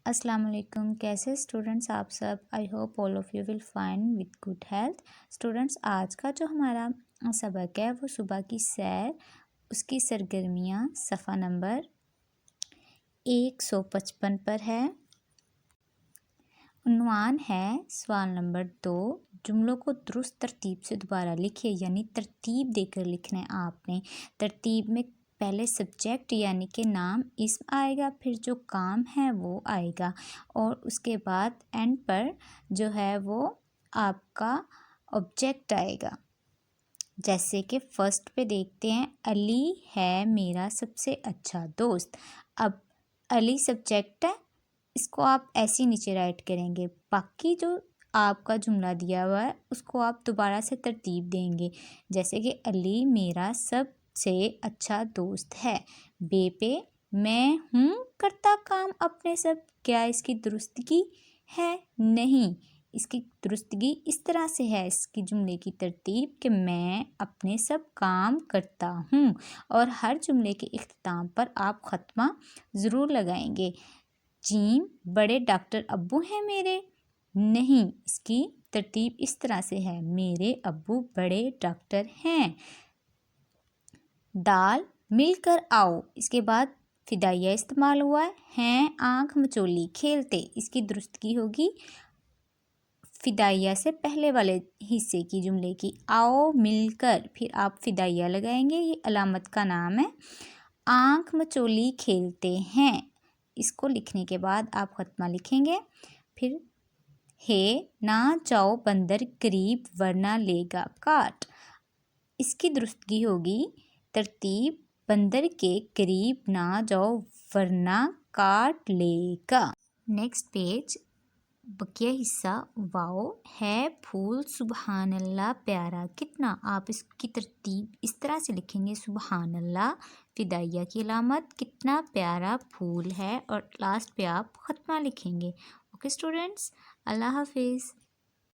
अस्सलाम वालेकुम। कैसे स्टूडेंट्स आप सब? I hope all of you will fine with good health. Students, आज का जो हमारा सबक है वो सुबह की सैर, उसकी सरगर्मियाँ सफ़ा नंबर 155 पर है। उन्वान है सवाल नंबर 2, जुमलों को दुरुस्त तरतीब से दोबारा लिखिए, यानी तरतीब देकर लिखना है आपने। तरतीब में पहले सब्जेक्ट यानी कि नाम इस्म आएगा, फिर जो काम है वो आएगा और उसके बाद एंड पर जो है वो आपका ऑब्जेक्ट आएगा। जैसे कि फर्स्ट पे देखते हैं, अली है मेरा सबसे अच्छा दोस्त। अब अली सब्जेक्ट है, इसको आप ऐसे नीचे राइट करेंगे। बाकी जो आपका जुमला दिया हुआ है उसको आप दोबारा से तरतीब देंगे, जैसे कि अली मेरा सबसे अच्छा दोस्त है। बे पे मैं हूँ करता काम अपने सब, क्या इसकी दुरुस्तगी है? नहीं, इसकी दुरुस्तगी इस तरह से है, इसकी जुमले की तरतीब कि मैं अपने सब काम करता हूँ, और हर जुमले के इख्तिताम पर आप ख़त्मा ज़रूर लगाएंगे। जीम बड़े डॉक्टर अब्बू हैं मेरे। नहीं, इसकी तरतीब इस तरह से है, मेरे अब्बू बड़े डॉक्टर हैं। दाल मिलकर आओ, इसके बाद फिदाइया इस्तेमाल हुआ है आँख मचोली खेलते, इसकी दुरुस्तगी होगी फिदाइया से पहले वाले हिस्से की जुमले की। आओ मिलकर, फिर आप फिदाइया लगाएंगे, ये अलामत का नाम है। आँख मचोली खेलते हैं, इसको लिखने के बाद आप ख़त्मा लिखेंगे। फिर हे ना जाओ बंदर करीब वरना लेगा काट, इसकी दुरुस्तगी होगी तरतीब बंदर के करीब ना जाओ वरना काट लेगा। नेक्स्ट पेज, बकिया हिस्सा वाओ है फूल सुबहान अल्लाह प्यारा कितना, आप इसकी तरतीब इस तरह से लिखेंगे, सुबहान अल्लाह फिदाइया की अलामत, कितना प्यारा फूल है, और लास्ट पे आप ख़त्मा लिखेंगे। ओके स्टूडेंट्स, अल्लाह हाफिज़।